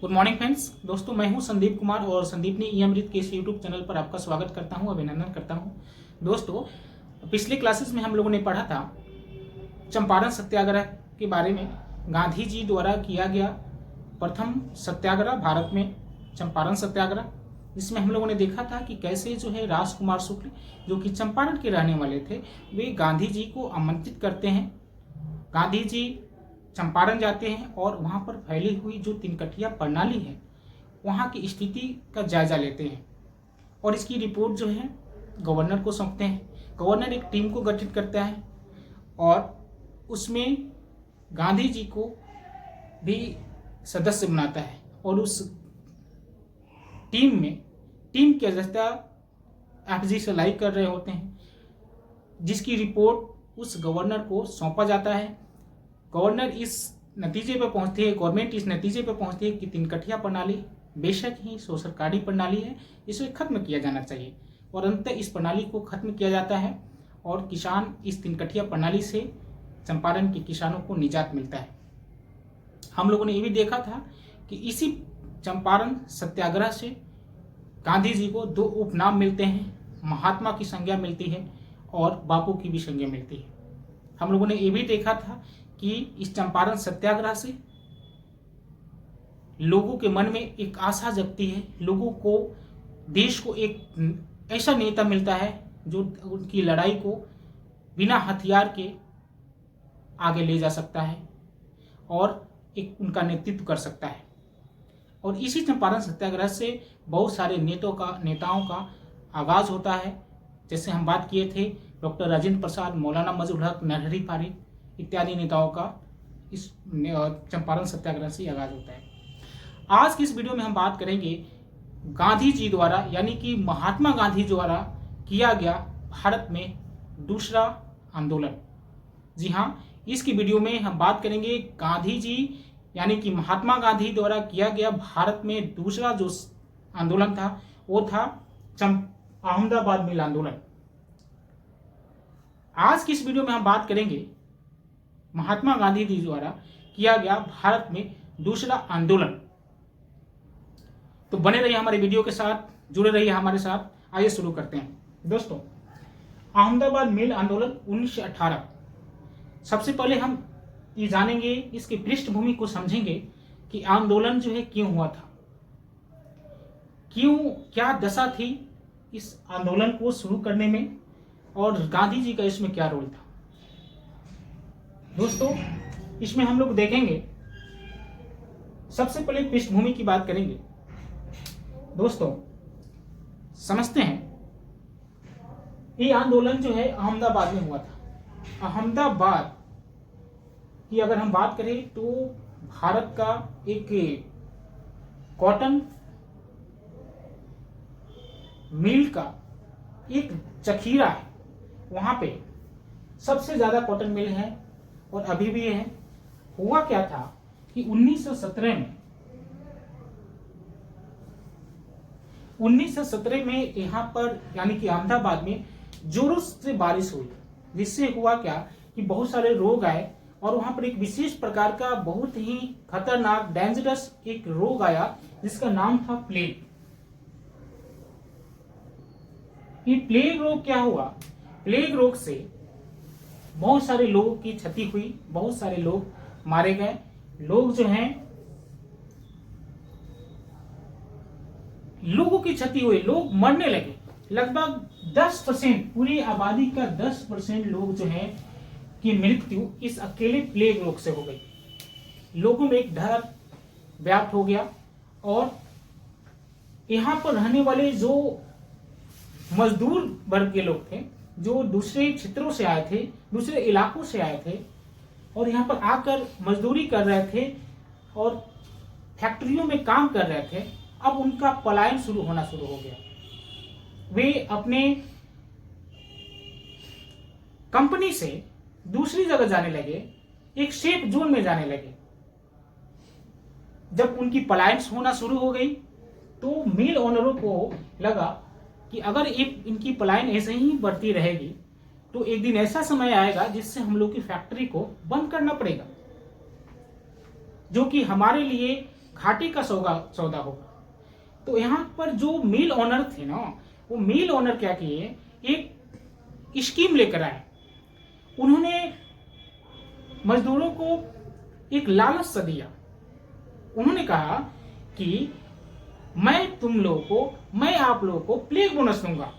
Good morning friends. दोस्तों मैं हूं संदीप कुमार और संदीपनी ई-अमृत के इस यूट्यूब चैनल पर आपका स्वागत करता हूं, अभिनंदन करता हूं। दोस्तों पिछले क्लासेस में हम लोगों ने पढ़ा था चंपारण सत्याग्रह के बारे में। गांधी जी द्वारा किया गया प्रथम सत्याग्रह भारत में चंपारण सत्याग्रह, जिसमें हम लोगों ने देखा था कि कैसे जो है राजकुमार शुक्ल जो कि चंपारण के रहने वाले थे वे गांधी जी को आमंत्रित करते हैं। गांधी जी चंपारण जाते हैं और वहाँ पर फैली हुई जो तिनकटिया प्रणाली है वहाँ की स्थिति का जायजा लेते हैं और इसकी रिपोर्ट जो है गवर्नर को सौंपते हैं। गवर्नर एक टीम को गठित करता है और उसमें गांधी जी को भी सदस्य बनाता है और उस टीम की अध्यक्षता एफजी सलाई कर रहे होते हैं, जिसकी रिपोर्ट उस गवर्नर को सौंपा जाता है। गवर्नर इस नतीजे पर पहुंचती है, गवर्नमेंट इस नतीजे पर पहुंचती है कि तिनकटिया प्रणाली बेशक ही शोषणकारी प्रणाली है, इसे खत्म किया जाना चाहिए और अंततः इस प्रणाली को खत्म किया जाता है और किसान इस तिनकटिया प्रणाली से चंपारण के किसानों को निजात मिलता है। हम लोगों ने ये भी देखा था कि इसी चंपारण सत्याग्रह से गांधी जी को दो उपनाम मिलते हैं, महात्मा की संज्ञा मिलती है और बापू की भी संज्ञा मिलती है। हम लोगों ने ये भी देखा था कि इस चंपारण सत्याग्रह से लोगों के मन में एक आशा जगती है, लोगों को देश को एक ऐसा नेता मिलता है जो उनकी लड़ाई को बिना हथियार के आगे ले जा सकता है और एक उनका नेतृत्व कर सकता है। और इसी चंपारण सत्याग्रह से बहुत सारे नेताओं का आगाज होता है। जैसे हम बात किए थे डॉक्टर राजेंद्र प्रसाद, मौलाना मजहरुल हक, नरहरी पारिक इत्यादि नेताओं का इस चंपारण सत्याग्रह से आगाज होता है। आज की इस वीडियो में हम बात करेंगे गांधी जी द्वारा यानी कि महात्मा गांधी द्वारा किया गया भारत में दूसरा आंदोलन। जी हाँ, इसकी वीडियो में हम बात करेंगे गांधी जी यानी कि महात्मा गांधी द्वारा किया गया भारत में दूसरा जो आंदोलन था वो था अहमदाबाद मिल आंदोलन। आज की इस वीडियो में हम बात करेंगे महात्मा गांधी जी द्वारा किया गया भारत में दूसरा आंदोलन। तो बने रहिए हमारे वीडियो के साथ, जुड़े रहिए हमारे साथ। आइए शुरू करते हैं। दोस्तों अहमदाबाद मिल आंदोलन 1918। सबसे पहले हम ये जानेंगे, इसकी पृष्ठभूमि को समझेंगे कि आंदोलन जो है क्यों हुआ था, क्या दशा थी इस आंदोलन को शुरू करने में और गांधी जी का इसमें क्या रोल था। दोस्तों इसमें हम लोग देखेंगे, सबसे पहले पृष्ठभूमि की बात करेंगे। दोस्तों समझते हैं ये आंदोलन जो है अहमदाबाद में हुआ था। अहमदाबाद की अगर हम बात करें तो भारत का एक कॉटन मिल का एक जखीरा है, वहां पे सबसे ज्यादा कॉटन मिल है और अभी भी है। हुआ क्या था कि 1917 में यहाँ पर यानी कि अहमदाबाद में जोरों से बारिश हुई, जिससे हुआ क्या कि बहुत सारे रोग आए और वहां पर एक विशेष प्रकार का बहुत ही खतरनाक डेंजरस एक रोग आया जिसका नाम था प्लेग। ये प्लेग रोग क्या हुआ, प्लेग रोग से बहुत सारे लोगों की क्षति हुई, बहुत सारे लोग मारे गए। लोग जो हैं, लोगों की क्षति हुई, लोग मरने लगे। लगभग 10%, पूरी आबादी का 10% लोग जो हैं की मृत्यु इस अकेले प्लेग रोग से हो गई। लोगों में एक डर व्याप्त हो गया और यहाँ पर रहने वाले जो मजदूर वर्ग के लोग थे, जो दूसरे क्षेत्रों से आए थे, दूसरे इलाकों से आए थे और यहाँ पर आकर मजदूरी कर रहे थे और फैक्ट्रियों में काम कर रहे थे, अब उनका पलायन होना शुरू हो गया। वे अपने कंपनी से दूसरी जगह जाने लगे, एक सेफ जोन में जाने लगे। जब उनकी पलायन होना शुरू हो गई तो मिल ओनरों को लगा कि अगर इनकी पलायन ऐसे ही बढ़ती रहेगी तो एक दिन ऐसा समय आएगा जिससे हम लोग की फैक्ट्री को बंद करना पड़ेगा, जो कि हमारे लिए घाटे का सौदा होगा। तो यहाँ पर जो मिल ओनर थे ना, वो मिल ओनर क्या किए, एक स्कीम लेकर आए। उन्होंने मजदूरों को एक लालच सा दिया। उन्होंने कहा कि मैं आप लोगों को प्लेग बोनस दूंगा।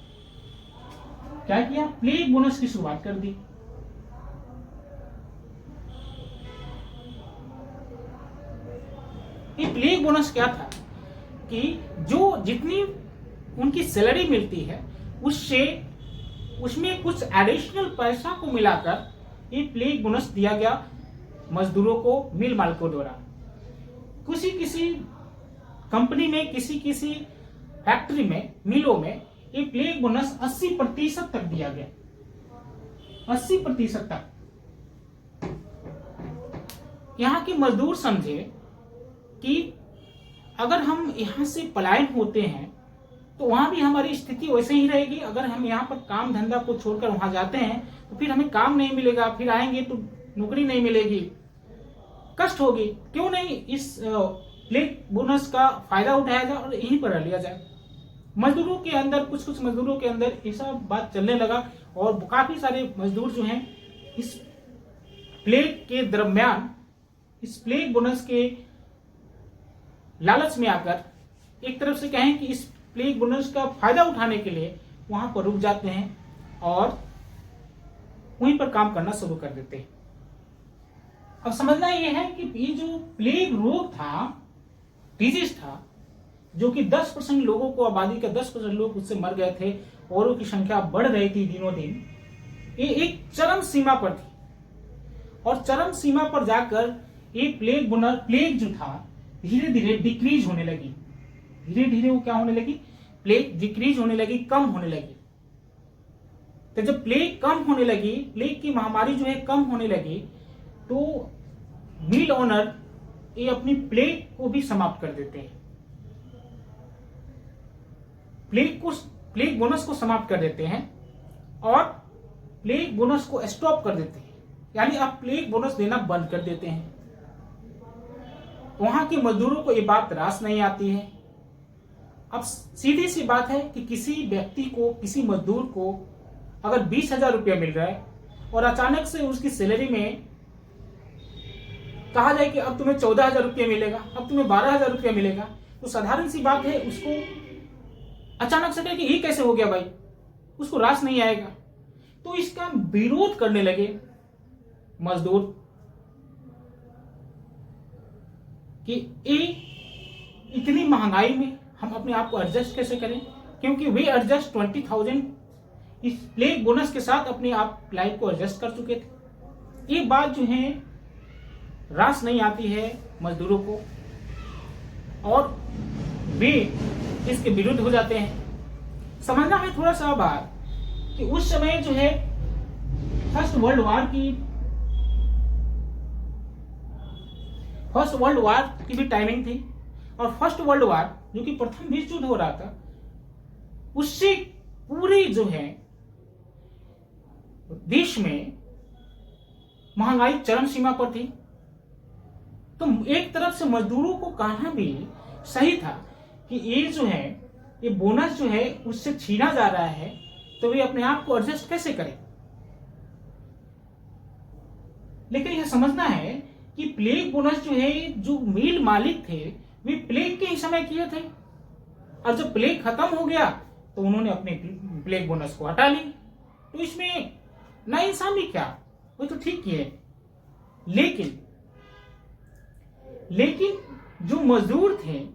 क्या किया, प्लेग बोनस की शुरुआत कर दी। ये प्लेग बोनस क्या था कि जो जितनी उनकी सैलरी मिलती है उसमें कुछ एडिशनल पैसा को मिलाकर ये प्लेग बोनस दिया गया मजदूरों को, मिल मालिकों द्वारा। किसी कंपनी में, किसी फैक्ट्री में, मिलों में ये प्लेग बोनस 80% तक दिया गया, 80% तक। यहाँ के मजदूर समझे कि अगर हम यहाँ से पलायन होते हैं तो वहां भी हमारी स्थिति वैसे ही रहेगी। अगर हम यहाँ पर काम धंधा को छोड़कर वहां जाते हैं तो फिर हमें काम नहीं मिलेगा, फिर आएंगे तो नौकरी नहीं मिलेगी, कष्ट होगी। क्यों नहीं इस प्लेग बोनस का फायदा उठाया जाए और यहीं पर रह लिया जाए। मजदूरों के अंदर, कुछ मजदूरों के अंदर ऐसा बात चलने लगा और काफी सारे मजदूर जो हैं इस प्लेग के दरमियान, इस प्लेग बोनस के लालच में आकर, एक तरफ से कहें कि इस प्लेग बोनस का फायदा उठाने के लिए वहां पर रुक जाते हैं और वहीं पर काम करना शुरू कर देते हैं। अब समझना यह है कि ये जो प्लेग रोग था, डिजीज था, जो कि 10% लोगों को, आबादी का 10% लोग उससे मर गए थे, औरों की संख्या बढ़ रही थी दिनों दिन, ये एक चरम सीमा पर थी। और चरम सीमा पर जाकर ये प्लेग जो था धीरे धीरे डिक्रीज होने लगी। धीरे धीरे वो क्या होने लगी, प्लेग डिक्रीज होने लगी, कम होने लगी। तो जब प्लेग कम होने लगी, प्लेग की महामारी जो है कम होने लगी, तो मिल ओनर ये अपनी प्लेग को भी समाप्त कर देते हैं। प्लेग बोनस को समाप्त कर देते हैं और प्लेग बोनस को स्टॉप कर देते हैं, यानी अब प्लेग बोनस देना बंद कर देते हैं। वहां के मजदूरों को ये बात रास नहीं आती है। अब सीधी सी बात है कि किसी व्यक्ति को, किसी मजदूर को अगर 20,000 रुपया मिल रहा है और अचानक से उसकी सैलरी में कहा जाए कि अब तुम्हें 14,000 रुपया मिलेगा, अब तुम्हें 12,000 रुपया मिलेगा, तो साधारण सी बात है उसको अचानक से कहे कि ये कैसे हो गया भाई, उसको रास नहीं आएगा। तो इसका विरोध करने लगे मजदूर कि इतनी महंगाई में हम अपने आप को एडजस्ट कैसे करें, क्योंकि वे एडजस्ट 20,000 इस प्लेग बोनस के साथ अपने आप लाइफ को एडजस्ट कर चुके थे। ये बात जो है रास नहीं आती है मजदूरों को और वे इसके विरुद्ध हो जाते हैं। समझना है थोड़ा सा बात कि उस समय जो है फर्स्ट वर्ल्ड वार की भी टाइमिंग थी और फर्स्ट वर्ल्ड वार जो कि प्रथम विश्व युद्ध हो रहा था, उससे पूरी जो है देश में महंगाई चरम सीमा पर थी। तो एक तरफ से मजदूरों को कहना भी सही था कि ये जो है, ये बोनस जो है उससे छीना जा रहा है, तो वे अपने आप को एडजस्ट कैसे करें। लेकिन यह समझना है कि प्लेग बोनस जो है, जो मिल मालिक थे वे प्लेग के ही समय किए थे और जब प्लेग खत्म हो गया तो उन्होंने अपने प्लेग बोनस को हटा ली। तो इसमें ना इंसानी क्या, वो तो ठीक किए। लेकिन जो मजदूर थे,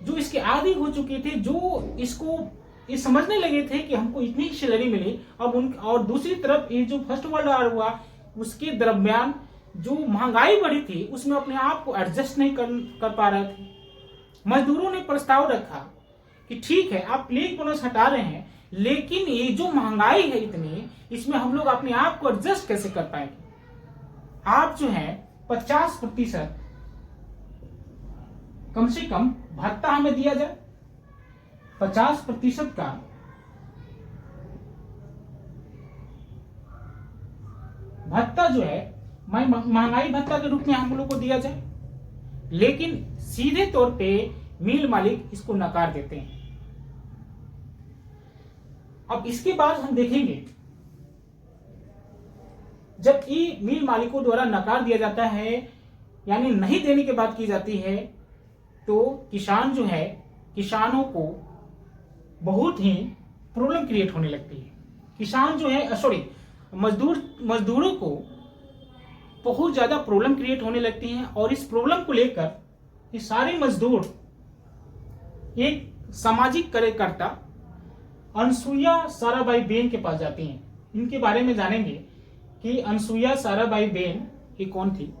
जो इसके आदी हो चुके थे, जो इसको ये समझने लगे थे कि हमको इतनी सैलरी मिली, अब और दूसरी तरफ ये जो फर्स्ट वर्ल्ड वॉर हुआ उसके दरमियान जो महंगाई बढ़ी थी उसमें अपने आप को एडजस्ट नहीं कर पा रहे थे। मजदूरों ने प्रस्ताव रखा कि ठीक है आप प्लेग बोनस हटा रहे हैं, लेकिन ये जो महंगाई है इतनी, इसमें हम लोग अपने आप को एडजस्ट कैसे कर पाएंगे। आप जो है 50% कम से कम भत्ता हमें दिया जाए, 50% का भत्ता जो है महंगाई भत्ता के रूप में हम लोग को दिया जाए। लेकिन सीधे तौर पे मिल मालिक इसको नकार देते हैं। अब इसके बाद हम देखेंगे, जब ये मिल मालिकों द्वारा नकार दिया जाता है यानी नहीं देने की बात की जाती है, तो किसान जो है, किसानों को बहुत ही प्रॉब्लम क्रिएट होने लगती है। किसान जो है मजदूरों को बहुत ज्यादा प्रॉब्लम क्रिएट होने लगती है। और इस प्रॉब्लम को लेकर ये सारे मजदूर एक सामाजिक कार्यकर्ता अनसुईया साराभाई बेन के पास जाती हैं। इनके बारे में जानेंगे कि अनसुईया साराभाई बेन ये कौन थी।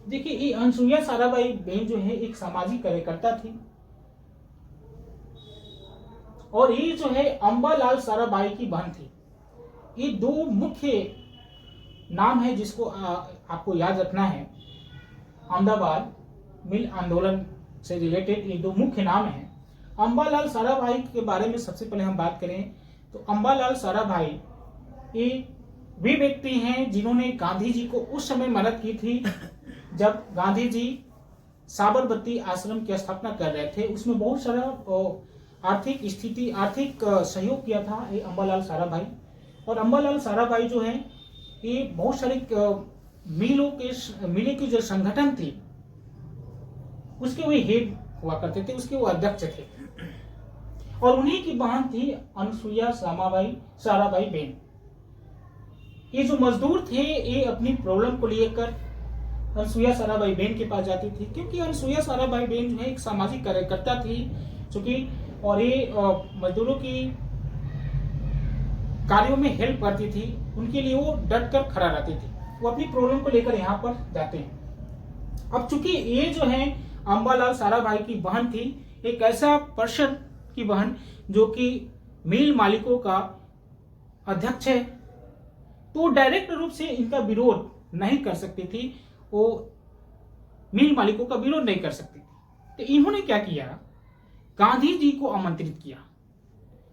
देखिए, ये अनसुईया साराभाई बेन जो है एक सामाजिक कार्यकर्ता थी और ये जो है अंबालाल साराभाई की बहन थी। ये दो मुख्य नाम है जिसको आपको याद रखना है। अहमदाबाद मिल आंदोलन से रिलेटेड ये दो मुख्य नाम हैं। अंबालाल साराभाई के बारे में सबसे पहले हम बात करें तो अंबालाल साराभाई ये वे व्यक्ति हैं जिन्होंने गांधी जी को उस समय मदद की थी जब गांधी जी साबरमती आश्रम की स्थापना कर रहे थे। उसमें बहुत सारा आर्थिक सहयोग किया था ये अंबालाल साराभाई। और अंबालाल साराभाई जो है ये बहुत सारे मिले के जो संगठन थी उसके वो हेड हुआ करते थे, उसके वो अध्यक्ष थे। और उन्हीं की बहन थी अनसुईया साराभाई बेन। ये जो मजदूर थे ये अपनी प्रॉब्लम को लेकर अनसुईया साराभाई बेन के पास जाती थी, क्योंकि अनसुईया साराभाई बेन जो है एक सामाजिक कार्यकर्ता थी चूंकि, और ये मजदूरों की कार्यों में हेल्प करती थी। उनके लिए वो डट कर खड़ा रहती थी। वो अपनी प्रॉब्लम को लेकर यहाँ पर जाते हैं। अब चूंकि ये जो है अंबालाल साराभाई की बहन थी, एक ऐसा पर्सन की बहन जो कि मिल मालिकों का अध्यक्ष है, तो डायरेक्ट रूप से इनका विरोध नहीं कर सकती थी। वो मिल मालिकों का विरोध नहीं कर सकती थी। तो इन्होंने क्या किया, गांधी जी को आमंत्रित किया।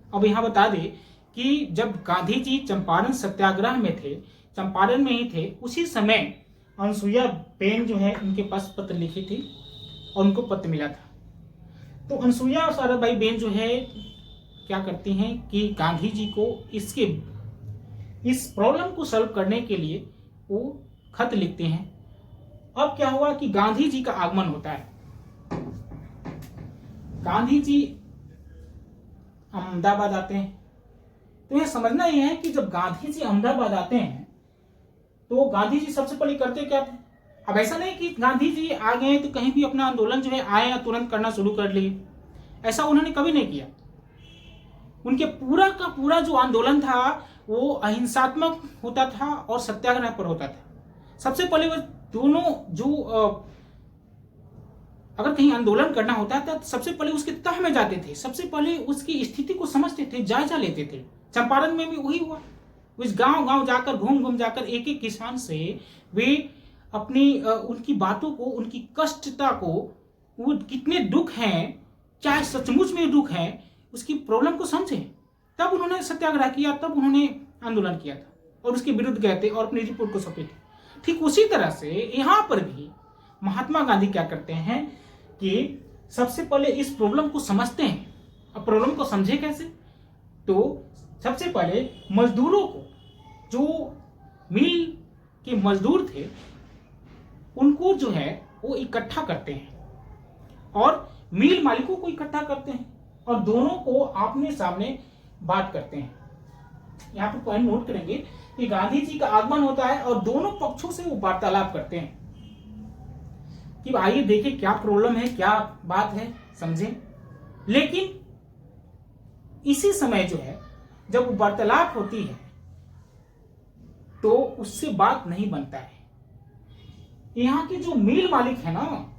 अब यहां बता दें कि जब गांधी जी चंपारण सत्याग्रह में थे, चंपारण में ही थे, उसी समय अनसुईया बेन जो है उनके पास पत्र लिखी थी और उनको पत्र मिला था। तो अनसुईया साराभाई बेन जो है क्या करती हैं कि गांधी जी को इस प्रॉब्लम को सॉल्व करने के लिए वो खत लिखते हैं। अब क्या हुआ कि गांधी जी का आगमन होता है। गांधी जी अहमदाबाद आते हैं। तो यह समझना यह है कि जब गांधी जी अहमदाबाद आते हैं तो गांधी जी सबसे पहले करते क्या थे। अब ऐसा नहीं कि गांधी जी आ गए तो कहीं भी अपना आंदोलन जो है आए या तुरंत करना शुरू कर लिए, ऐसा उन्होंने कभी नहीं किया। उनके पूरा का पूरा जो आंदोलन था वो अहिंसात्मक होता था और सत्याग्रह पर होता था। सबसे पहले वो दोनों जो अगर कहीं आंदोलन करना होता था तो सबसे पहले उसके तह में जाते थे, सबसे पहले उसकी स्थिति को समझते थे, जायजा लेते थे। चंपारण में भी वही हुआ। उस गांव जाकर घूम जाकर एक एक किसान से वे अपनी उनकी बातों को, उनकी कष्टता को, वो कितने दुख हैं, चाहे सचमुच में दुख है, उसकी प्रॉब्लम को समझे। तब उन्होंने सत्याग्रह किया, तब उन्होंने आंदोलन किया था और उसके विरुद्ध गए थे और अपनी रिपोर्ट को सौंपे थे। ठीक उसी तरह से यहाँ पर भी महात्मा गांधी क्या करते हैं कि सबसे पहले इस प्रॉब्लम को समझते हैं। अब प्रॉब्लम को समझे कैसे, तो सबसे पहले मजदूरों को, जो मिल के मजदूर थे उनको जो है वो इकट्ठा करते हैं और मिल मालिकों को इकट्ठा करते हैं और दोनों को आमने सामने बात करते हैं। यहाँ पर पॉइंट नोट करेंगे कि गांधी जी का आगमन होता है और दोनों पक्षों से वो वार्तालाप करते हैं कि आइए देखें क्या प्रॉब्लम है, क्या बात है, समझें। लेकिन इसी समय जो है जब वार्तालाप होती है तो उससे बात नहीं बनता है। यहाँ के जो मिल मालिक है ना,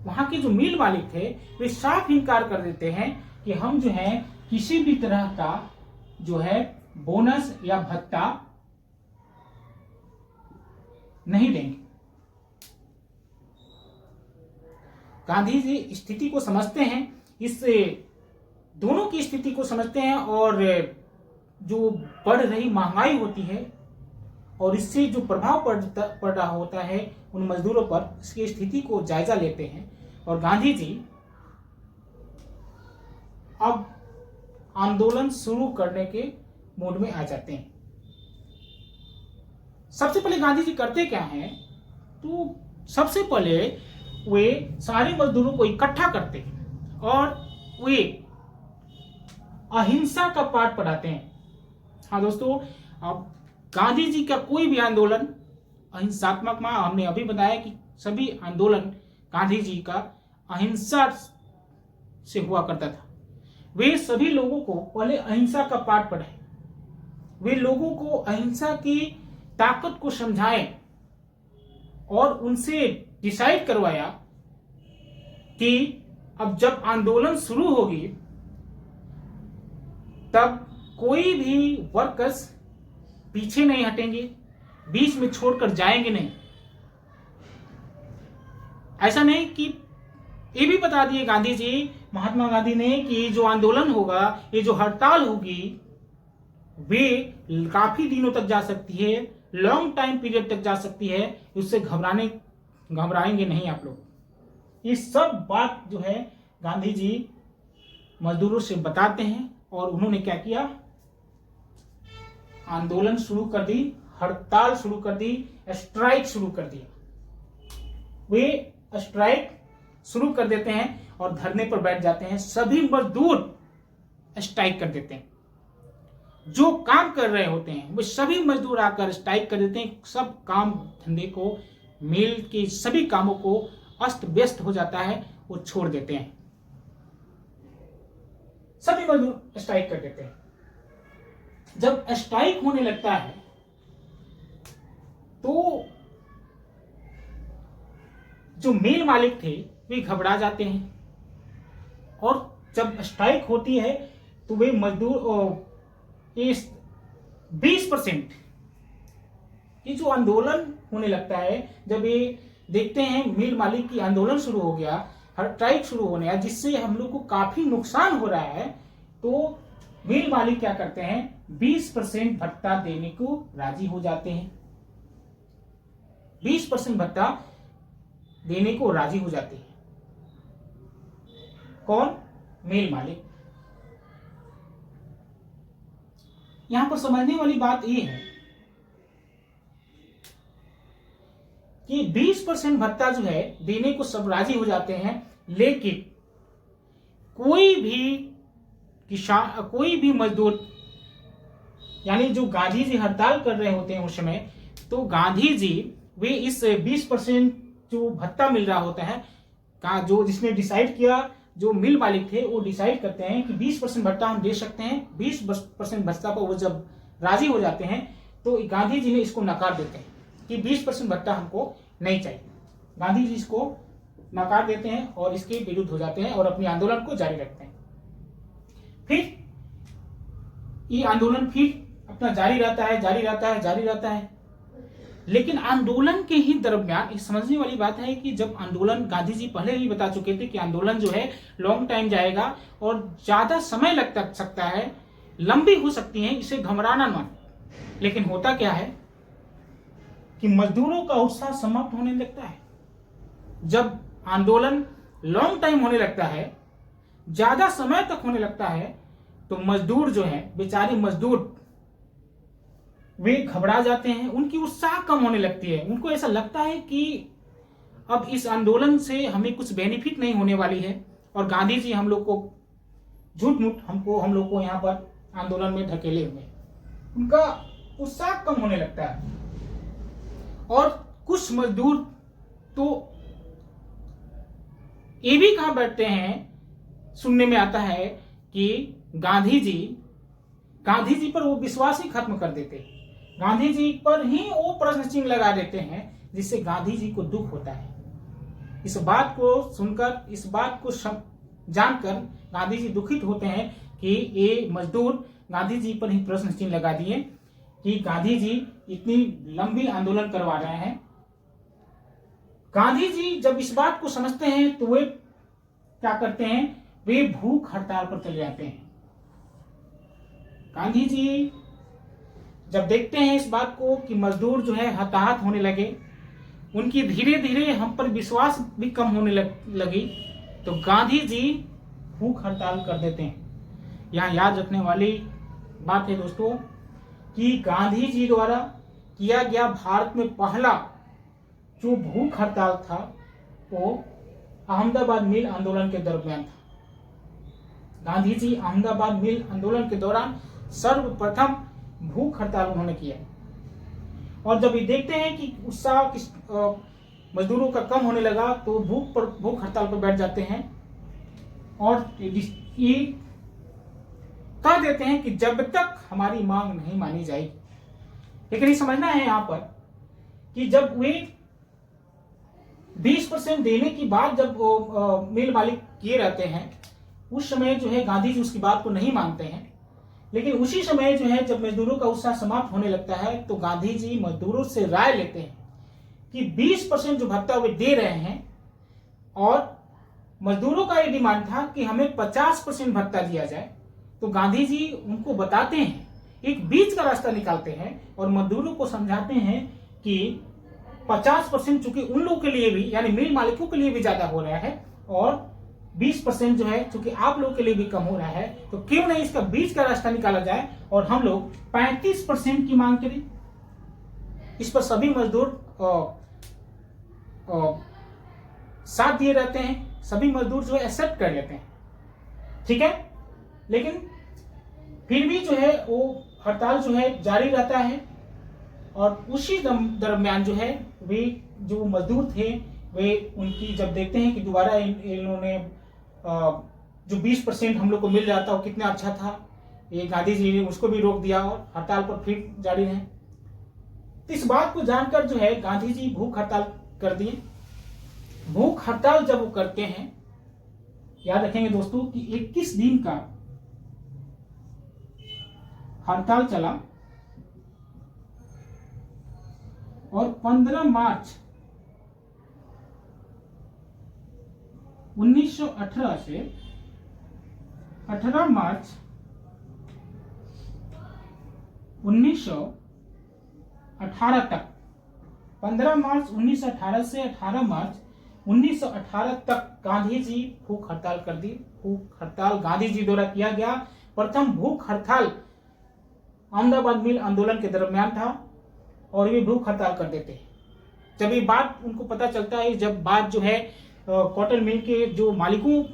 वहां के जो मिल मालिक थे वे साफ इनकार कर देते हैं कि हम जो है किसी भी तरह का जो है बोनस या भत्ता नहीं देंगे। गांधी जी स्थिति को समझते हैं, इस दोनों की स्थिति को समझते हैं और जो बढ़ रही महंगाई होती है और इससे जो प्रभाव पड़ रहा होता है उन मजदूरों पर इसकी स्थिति को जायजा लेते हैं और गांधी जी अब आंदोलन शुरू करने के मूड में आ जाते हैं। सबसे पहले गांधी जी करते क्या हैं, तो सबसे पहले वे सारे मजदूरों को इकट्ठा करते हैं और वे अहिंसा का पाठ पढ़ाते हैं। हाँ दोस्तों, अब गांधी जी का कोई भी आंदोलन अहिंसात्मक में, हमने अभी बताया कि सभी आंदोलन गांधी जी का अहिंसा से हुआ करता था। वे सभी लोगों को पहले अहिंसा का पाठ पढ़ाए, वे लोगों को अहिंसा की ताकत को समझाएं और उनसे डिसाइड करवाया कि अब जब आंदोलन शुरू होगी तब कोई भी वर्कर्स पीछे नहीं हटेंगे, बीच में छोड़कर जाएंगे नहीं। ऐसा नहीं कि ये भी बता दिए गांधी जी, महात्मा गांधी ने, कि जो आंदोलन होगा, ये जो हड़ताल होगी, वे काफी दिनों तक जा सकती है, लॉन्ग टाइम पीरियड तक जा सकती है, उससे घबराएंगे नहीं आप लोग। ये सब बात जो है गांधी जी मजदूरों से बताते हैं और उन्होंने क्या किया, आंदोलन शुरू कर दी, हड़ताल शुरू कर दी, स्ट्राइक शुरू कर दिया। वे स्ट्राइक शुरू कर देते हैं और धरने पर बैठ जाते हैं। सभी मजदूर स्ट्राइक कर देते हैं, जो काम कर रहे होते हैं वो सभी मजदूर आकर स्ट्राइक कर देते हैं। सब काम धंधे को, मिल के सभी कामों को अस्त व्यस्त हो जाता है, वो छोड़ देते हैं, सभी मजदूर स्ट्राइक कर देते हैं। जब स्ट्राइक होने लगता है तो जो मिल मालिक थे वे घबरा जाते हैं और जब स्ट्राइक होती है तो वे मजदूर इस 20% ये जो आंदोलन होने लगता है, जब ये देखते हैं मिल मालिक की आंदोलन शुरू हो गया, स्ट्राइक शुरू होने गया, जिससे हम लोग को काफी नुकसान हो रहा है, तो मिल मालिक क्या करते हैं, 20% भत्ता देने को राजी हो जाते हैं। 20% भत्ता देने को राजी हो जाते हैं। कौन? मिल मालिक। यहां पर समझने वाली बात यह है कि 20% भत्ता जो है देने को सब राजी हो जाते हैं, लेकिन कोई भी किसान, कोई भी मजदूर, यानी जो गांधी जी हड़ताल कर रहे होते हैं उस समय, तो गांधी जी वे इस 20% जो भत्ता मिल रहा होता है का, जो जिसने डिसाइड किया, जो मिल मालिक थे वो डिसाइड करते हैं कि 20% भत्ता हम दे सकते हैं। 20% भत्ता पर वो जब राजी हो जाते हैं तो गांधी जी ने इसको नकार देते हैं कि 20% भत्ता हमको नहीं चाहिए। गांधी जी इसको नकार देते हैं और इसके विरुद्ध हो जाते हैं और अपने आंदोलन को जारी रखते हैं। फिर ये आंदोलन फिर अपना जारी रहता है। लेकिन आंदोलन के ही दरमियान एक समझने वाली बात है कि जब आंदोलन, गांधी जी पहले ही बता चुके थे कि आंदोलन जो है लॉन्ग टाइम जाएगा और ज्यादा समय लग सकता है, लंबी हो सकती है, इसे घबराना मत। लेकिन होता क्या है कि मजदूरों का उत्साह समाप्त होने लगता है। जब आंदोलन लॉन्ग टाइम होने लगता है, ज्यादा समय तक होने लगता है, तो मजदूर जो है, बेचारे मजदूर, वे घबरा जाते हैं, उनकी उत्साह कम होने लगती है। उनको ऐसा लगता है कि अब इस आंदोलन से हमें कुछ बेनिफिट नहीं होने वाली है और गांधी जी हम लोग को झूठ मूठ हम लोग को यहाँ पर आंदोलन में धकेले हुए। उनका उत्साह कम होने लगता है और कुछ मजदूर तो ये भी कहा बैठते हैं, सुनने में आता है कि गांधी जी पर वो विश्वास ही खत्म कर देते हैं। गांधी जी पर ही वो प्रश्न चिन्ह लगा देते हैं, जिससे गांधी जी को दुख होता है। इस बात को सुनकर, इस बात को जानकर गांधी जी दुखित होते हैं कि ये मजदूर गांधी जी पर ही प्रश्न चिन्ह लगा दिए कि गांधी जी इतनी लंबी आंदोलन करवा रहे हैं। गांधी जी जब इस बात को समझते हैं तो वे क्या करते हैं, वे भूख हड़ताल पर चले जाते हैं। गांधी जी जब देखते हैं इस बात को कि मजदूर जो है हताहत होने लगे, उनकी धीरे धीरे हम पर विश्वास भी कम होने लगी तो गांधी जी भूख हड़ताल कर देते हैं। यहाँ याद रखने वाली बात है दोस्तों कि गांधी जी द्वारा किया गया भारत में पहला जो भूख हड़ताल था वो अहमदाबाद मिल आंदोलन के दरमियान था। गांधी जी अहमदाबाद मिल आंदोलन के दौरान सर्वप्रथम भूख हड़ताल उन्होंने किया। और जब ये देखते हैं कि उत्साह मजदूरों का कम होने लगा तो भूख हड़ताल पर बैठ जाते हैं और ये कह देते हैं कि जब तक हमारी मांग नहीं मानी जाएगी। लेकिन ये समझना है यहाँ पर कि जब वे 20% देने की बात जब मिल मालिक किए रहते हैं उस समय जो है गांधी जी उसकी बात को नहीं मानते हैं। लेकिन उसी समय जो है जब मजदूरों का उत्साह समाप्त होने लगता है तो गांधी जी मजदूरों से राय लेते हैं कि 20% जो भत्ता वे दे रहे हैं और मजदूरों का ये डिमांड था कि हमें 50% भत्ता दिया जाए। तो गांधी जी उनको बताते हैं, एक बीच का रास्ता निकालते हैं और मजदूरों को समझाते हैं कि 50% चूंकि उन लोगों के लिए भी यानी मिल मालिकों के लिए भी ज्यादा हो रहा है और 20% जो है चूंकि आप लोगों के लिए भी कम हो रहा है तो क्यों नहीं इसका बीच का रास्ता निकाला जाए और हम लोग 35% की मांग करें। इस पर सभी मजदूर साथ दिए रहते हैं, सभी मजदूर जो है एक्सेप्ट कर लेते हैं, ठीक है। लेकिन फिर भी जो है वो हड़ताल जो है जारी रहता है और उसी दरम्यान जो है वे जो मजदूर थे वे उनकी जब देखते हैं कि दोबारा इन्होंने जो 20% हम लोग को मिल जाता वो कितना अच्छा था, ये गांधी जी ने उसको भी रोक दिया और हड़ताल पर फिर जारी रहे। तो इस बात को जानकर जो है गांधी जी भूख हड़ताल कर दिए। भूख हड़ताल जब वो करते हैं, याद रखेंगे दोस्तों कि 21 दिन का हड़ताल चला और 15 मार्च 1918 से 18 मार्च 1918 तक 15 मार्च 1918 से 18 मार्च 1918 तक गांधी जी भूख हड़ताल कर दी। भूख हड़ताल गांधी जी द्वारा किया गया प्रथम भूख हड़ताल अहमदाबाद मिल आंदोलन के दरमियान था और ये भूख हड़ताल कर देते हैं। जब ये बात उनको पता चलता है, जब बात जो है कॉटन मिल के जो मालिकों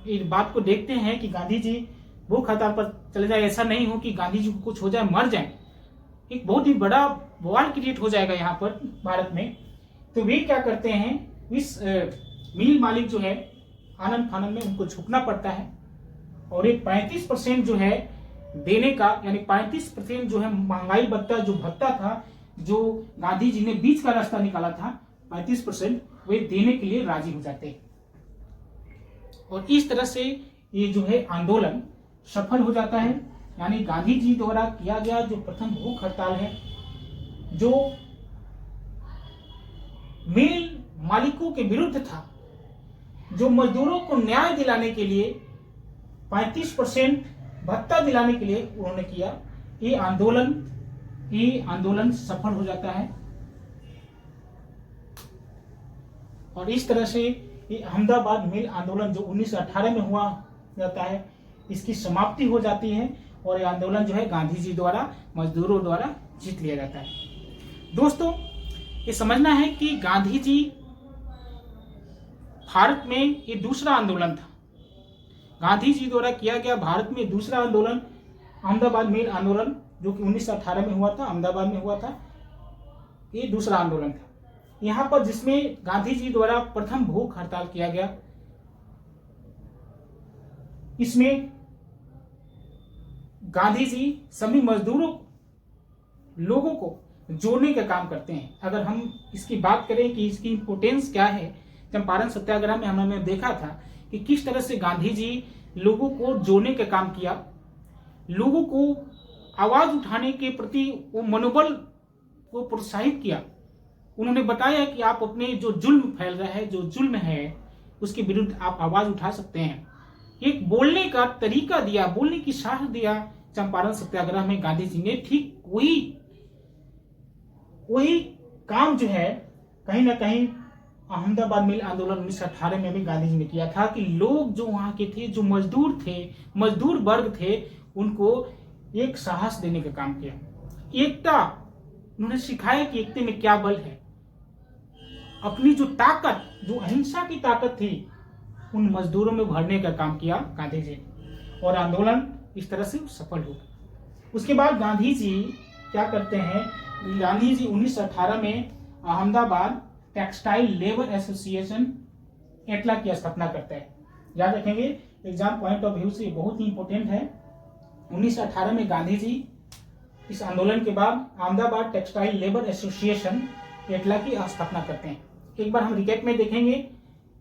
इस बात को देखते हैं कि गांधी जी भूख हड़ताल पर चले जाए, ऐसा नहीं हो कि गांधी जी को कुछ हो जाए, मर जाए, एक बहुत ही बड़ा बवाल क्रिएट हो जाएगा यहाँ पर भारत में। तो वे क्या करते हैं, इस मिल मालिक जो है आनंद फानंद में उनको झुकना पड़ता है और एक 35% जो है देने का यानी 35% जो है महंगाई भत्ता जो भत्ता था जो गांधी जी ने बीच का रास्ता निकाला था 35% वे देने के लिए राजी हो जाते हैं। और इस तरह से ये जो है आंदोलन सफल हो जाता है। यानी गांधी जी द्वारा किया गया जो प्रथम भूख हड़ताल है जो मिल मालिकों के विरुद्ध था, जो मजदूरों को न्याय दिलाने के लिए 35% भत्ता दिलाने के लिए उन्होंने किया, ये आंदोलन सफल हो जाता है। और इस तरह से ये अहमदाबाद मिल आंदोलन जो 1918 में हुआ जाता है, इसकी समाप्ति हो जाती है और ये आंदोलन जो है गांधी जी द्वारा मजदूरों द्वारा जीत लिया जाता है। दोस्तों, ये समझना है कि गांधी जी भारत में ये दूसरा आंदोलन था। गांधी जी द्वारा किया गया भारत में दूसरा आंदोलन अहमदाबाद मिल आंदोलन जो कि 1918 में हुआ था, अहमदाबाद में हुआ था, ये दूसरा आंदोलन था। यहाँ पर जिसमें गांधी जी द्वारा प्रथम भूख हड़ताल किया गया, इसमें गांधी जी सभी मजदूरों लोगों को जोड़ने का काम करते हैं। अगर हम इसकी बात करें कि इसकी इंपोर्टेंस क्या है, चंपारण सत्याग्रह में हमने देखा था कि किस तरह से गांधी जी लोगों को जोड़ने का काम किया, लोगों को आवाज उठाने के प्रति वो मनोबल को प्रोत्साहित किया। उन्होंने बताया कि आप अपने जो जुल्म फैल रहा है, जो जुल्म है, उसके विरुद्ध आप आवाज उठा सकते हैं। एक बोलने का तरीका दिया, बोलने की साहस दिया चंपारण सत्याग्रह में गांधी जी ने। ठीक वही काम जो है कहीं ना कहीं अहमदाबाद मिल आंदोलन 1918 में भी गांधी जी ने किया था कि लोग जो वहाँ के थे, जो मजदूर थे, मजदूर वर्ग थे, उनको एक साहस देने का काम किया। एकता, उन्होंने सिखाया कि एकता में क्या बल है। अपनी जो ताकत, जो अहिंसा की ताकत थी, उन मजदूरों में भरने का काम किया गांधी जी ने, और आंदोलन इस तरह से सफल हो गया। उसके बाद गांधी जी क्या करते हैं, गांधी जी 1918 में अहमदाबाद टेक्सटाइल लेबर एसोसिएशन एटला की स्थापना करते हैं। याद रखेंगे, एग्जाम पॉइंट ऑफ व्यू से बहुत ही इंपॉर्टेंट है। 1918 में गांधी जी इस आंदोलन के बाद अहमदाबाद टेक्सटाइल लेबर एसोसिएशन एटला की स्थापना करते हैं। एक बार हम रिकैप में देखेंगे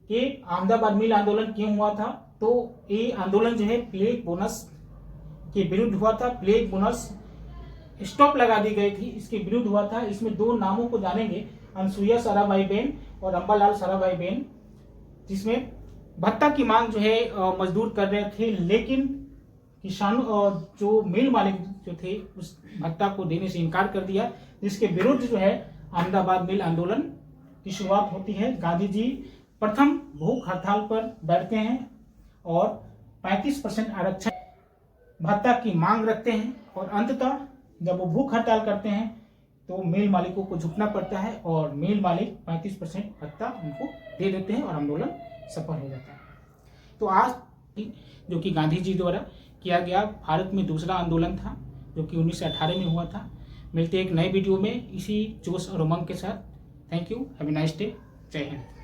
कि अहमदाबाद मिल आंदोलन क्यों हुआ था। तो ये आंदोलन जो है प्लेग बोनस के विरुद्ध हुआ था। प्लेग बोनस स्टॉप लगा दी गई थी, इसके विरुद्ध हुआ था। इसमें दो नामों को जानेंगे, अनसुईया साराभाई बेन और अम्बालाल साराभाई बेन, जिसमें भत्ता की मांग जो है मजदूर कर रहे थे, लेकिन किसानों और जो मिल मालिक जो थे उस भत्ता को देने से इनकार कर दिया, जिसके विरुद्ध जो है अहमदाबाद मिल आंदोलन की शुरुआत होती है। गांधी जी प्रथम भूख हड़ताल पर बैठते हैं और 35% आरक्षण भत्ता की मांग रखते हैं, और अंततः जब वो भूख हड़ताल करते हैं तो मिल मालिकों को झुकना पड़ता है और मिल मालिक 35% भत्ता उनको दे देते हैं और आंदोलन सफल हो जाता है। तो आज जो कि गांधी जी द्वारा किया गया भारत में दूसरा आंदोलन था, जो कि 1918 में हुआ था। मिलते हैं एक नए वीडियो में इसी जोश और उमंग के साथ। Thank you, have a nice day, जय हिंद।